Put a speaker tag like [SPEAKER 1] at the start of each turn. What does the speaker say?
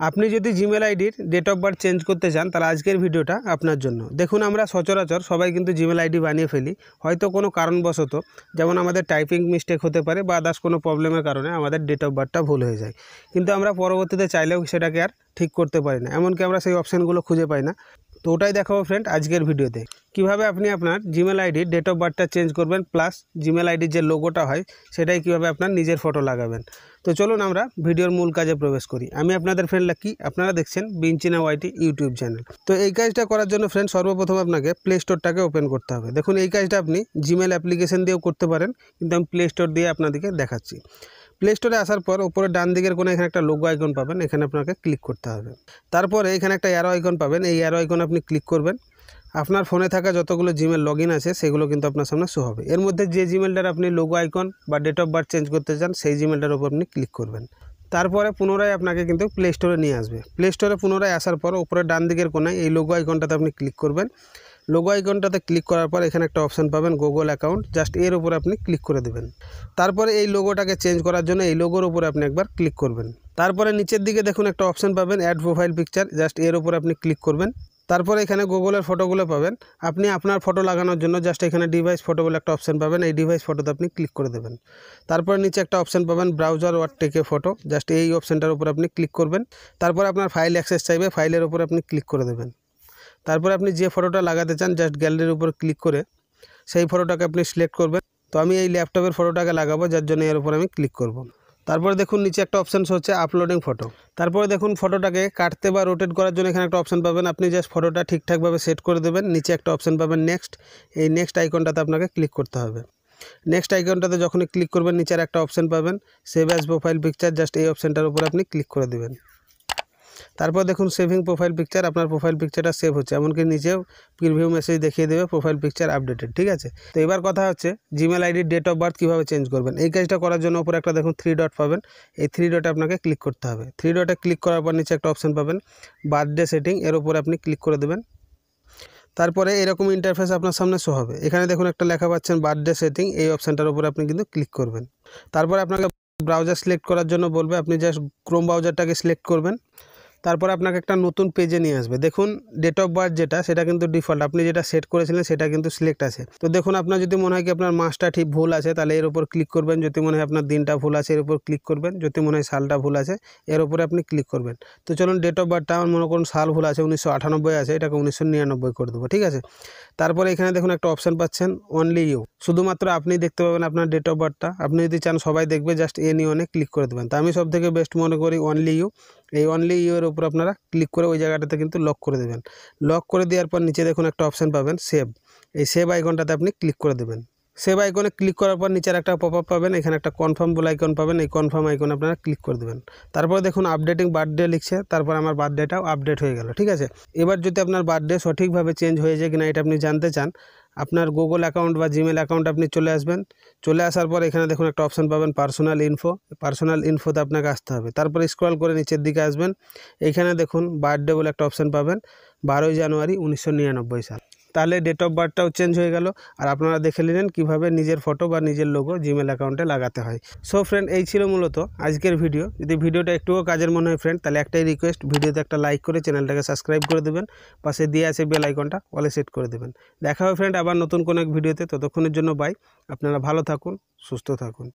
[SPEAKER 1] আপনি যদি জিমেল আইডির ডেট অফ বার্থ চেঞ্জ করতে চান তাহলে আজকের ভিডিওটা আপনার জন্য। দেখুন, আমরা সচরাচর সবাই কিন্তু জিমেল আইডি বানিয়ে ফেলি, হয়তো কোনো কারণবশত, যেমন আমাদের টাইপিং মিস্টেক হতে পারে বা আদার্স কোনো প্রবলেমের কারণে আমাদের ডেট অফ বার্থটা ভুল হয়ে যায়, কিন্তু আমরা পরবর্তীতে চাইলেও সেটাকে আর ঠিক করতে পারি না, এমনকি আমরা সেই অপশানগুলো খুঁজে পাই না। তো ওটাই দেখাবো ফ্রেন্ড আজকের ভিডিওতে, কিভাবে আপনি আপনার জিমেল আইডির ডেট অফ বার্থটা চেঞ্জ করবেন, প্লাস জিমেল আইডির যে লোগোটা হয় সেটাই কিভাবে আপনার নিজের ফটো লাগাবেন। তো চলুন আমরা ভিডিওর মূল কাজে প্রবেশ করি। আমি আপনাদের ফ্রেন্ড লাকি, আপনারা দেখছেন বিঞ্চিনা ওয়াইটি ইউটিউব চ্যানেল। তো এই কাজটা করার জন্য ফ্রেন্ড সর্বপ্রথম আপনাকে প্লে স্টোরটাকে ওপেন করতে হবে। দেখুন, এই কাজটা আপনি জিমেল অ্যাপ্লিকেশন দিয়েও করতে পারেন, কিন্তু আমি প্লে স্টোর দিয়ে আপনাদেরকে দেখাচ্ছি। প্লে স্টোরে আসার পর উপরে ডান দিকের কোনো এখানে একটা লোগো আইকন পাবেন, এখানে আপনাকে ক্লিক করতে হবে। তারপরে এখানে একটা অ্যারো আইকন পাবেন, এই অ্যারো আইকন আপনি ক্লিক করবেন। আপনার ফোনে থাকা যতগুলো জিমেল লগ ইন আছে সেগুলো কিন্তু আপনার সামনে শো হবে। এর মধ্যে যে জিমেলটার আপনি লোগো আইকন বা ডেট অফ বার্থ চেঞ্জ করতে চান সেই জিমেলটার উপর আপনি ক্লিক করবেন। তারপরে পুনরায় আপনাকে কিন্তু প্লে স্টোরে নিয়ে আসবে। প্লে স্টোরে পুনরায় আসার পর উপরে ডান দিকের কোনায় এই লোগো আইকনটাতে আপনি ক্লিক করবেন। লোগো আইকনটাতে ক্লিক করার পর এখানে একটা অপশান পাবেন গুগল অ্যাকাউন্ট, জাস্ট এর উপরে আপনি ক্লিক করে দেবেন। তারপরে এই লোগোটাকে চেঞ্জ করার জন্য এই লোগোর উপরে আপনি একবার ক্লিক করবেন। তারপরে নিচের দিকে দেখুন একটা অপশান পাবেন অ্যাড প্রোফাইল পিকচার, জাস্ট এর উপরে আপনি ক্লিক করবেন। তারপরে এখানে গুগলের ফটোগুলো পাবেন, আপনি আপনার ফটো লাগানোর জন্য জাস্ট এখানে ডিভাইস ফটো বলে একটা অপশান পাবেন, এই ডিভাইস ফটোতে আপনি ক্লিক করে দেবেন। তারপরে নিচে একটা অপশান পাবেন ব্রাউজার ওয়ার টেকে ফটো, জাস্ট এই অপশানটার উপর আপনি ক্লিক করবেন। তারপরে আপনার ফাইল অ্যাক্সেস চাইবে, ফাইলের উপর আপনি ক্লিক করে দেবেন। তারপরে আপনি যে ফটোটা লাগাতে চান জাস্ট গ্যালারির উপর ক্লিক করে সেই ফটোটাকে আপনি সিলেক্ট করবেন। তো আমি এই ল্যাপটপের ফটোটাকে লাগাবো, যার জন্য এর উপর আমি ক্লিক করব। তারপরে দেখুন নিচে একটা অপশান হচ্ছে আপলোডিং ফটো। তারপরে দেখুন ফটোটাকে কাটতে বা রোটেট করার জন্য এখানে একটা অপশান পাবেন, আপনি জাস্ট ফটোটা ঠিকঠাকভাবে সেট করে দেবেন। নিচে একটা অপশান পাবেন নেক্সট, এই নেক্সট আইকনটাতে আপনাকে ক্লিক করতে হবে। নেক্সট আইকনটাতে যখনই ক্লিক করবেন নিচের একটা অপশান পাবেন save as profile picture, just এই অপশানটার উপর আপনি ক্লিক করে দেবেন। তারপর দেখুন সেভিং প্রোফাইল পিকচার, আপনার প্রোফাইল পিকচারটা সেভ হচ্ছে, এমনকি নিচেও প্রিভিউ মেসেজ দেখিয়ে দেবে প্রোফাইল পিকচার আপডেটেড। ঠিক আছে, তো এবার কথা হচ্ছে জিমেল আইডির ডেট অফ বার্থ কীভাবে চেঞ্জ করবেন। এই কাজটা করার জন্য উপরে একটা দেখুন 3 ডট পাবেন, এই 3 ডটে আপনাকে ক্লিক করতে হবে। 3 ডটে ক্লিক করার পর নিচে একটা অপশান পাবেন বার্থডে সেটিং, এর উপরে আপনি ক্লিক করে দেবেন। তারপরে এরকম ইন্টারফেস আপনার সামনে শো হবে। এখানে দেখুন একটা লেখা পাচ্ছেন বার্থডে সেটিং, এই অপশানটার উপরে আপনি কিন্তু ক্লিক করবেন। তারপরে আপনাকে ব্রাউজার সিলেক্ট করার জন্য বলবে, আপনি জাস্ট ক্রোম ব্রাউজারটাকে সিলেক্ট করবেন। তারপরে আপনাকে একটা নতুন পেজে নিয়ে আসবে। দেখুন ডেট অফ বার্থ যেটা সেটা কিন্তু ডিফল্ট, আপনি যেটা সেট করেছিলেন সেটা কিন্তু সিলেক্ট আছে। তো দেখুন আপনার যদি মনে হয় কি আপনার মাসটা ঠিক ভুল আছে তাহলে এর উপর ক্লিক করবেন, যদি মনে হয় আপনার দিনটা ভুল আছে এর উপর ক্লিক করবেন, যদি মনে হয় সালটা ভুল আছে এর উপরে আপনি ক্লিক করবেন। তো চলুন ডেট অফ বার্থটা আমার মনে করুন সাল ভুল আছে 1998 আছে, এটাকে 1999 করে দেবো। ঠিক আছে, তারপরে এখানে দেখুন একটা অপশান পাচ্ছেন অনলি ইউ, শুধুমাত্র আপনি দেখতে পাবেন আপনার ডেট অফ বার্থটা। আপনি যদি চান সবাই দেখবে জাস্ট এনিওনে ক্লিক করে দেবেন। তো আমি সব থেকে বেস্ট মনে করি অনলি ইউ, এই অনলি ইউ এর উপর আপনারা ক্লিক করে ওই জায়গাটাতে কিন্তু লক করে দেবেন। লক করে দেওয়ার পর নিচে দেখুন একটা অপশান পাবেন সেভ, এই সেভ আইকনটাতে আপনি ক্লিক করে দেবেন। সেভ আইকনে ক্লিক করার পর নিচের একটা পপ আপ পাবেন, এখানে একটা কনফার্ম বলে আইকন পাবেন, এই কনফার্ম আইকনে আপনারা ক্লিক করে দেবেন। তারপরে দেখুন আপডেটিং বার্থডে লিখছে, তারপর আমার বার্থডেটাও আপডেট হয়ে গেল। ঠিক আছে, এবার যদি আপনার বার্থডে সঠিকভাবে চেঞ্জ হয়ে যায় কিনা এটা আপনি জানতে চান, আপনার গুগল অ্যাকাউন্ট বা জিমেল অ্যাকাউন্ট আপনি চলে আসবেন। চলে আসার পর এখানে দেখুন একটা অপশান পাবেন পার্সোনাল ইনফো, পার্সোনাল ইনফোতে আপনাকে আসতে হবে। তারপরে স্ক্রল করে নিচের দিকে আসবেন, এইখানে দেখুন বার্থডে বলে একটা অপশান পাবেন 12 জানুয়ারি 1999 সাল। তাহলে ডেট অফ বার্থটাও চেঞ্জ হয়ে গেল, আর আপনারা দেখে নিলেন কীভাবে নিজের ফটো বা নিজের লোগো জিমেল অ্যাকাউন্টে লাগাতে হয়। সো ফ্রেন্ড, এই ছিল মূলত আজকের ভিডিও। যদি ভিডিওটা একটুও কাজের মনে হয় ফ্রেন্ড, তাহলে একটাই রিকোয়েস্ট, ভিডিওতে একটা লাইক করে চ্যানেলটাকে সাবস্ক্রাইব করে দেবেন, পাশে দিয়ে আছে বেল আইকনটা অলে সেট করে দেবেন। দেখা হবে ফ্রেন্ড আবার নতুন কোনো এক ভিডিওতে, ততক্ষণের জন্য বাই। আপনারা ভালো থাকুন, সুস্থ থাকুন।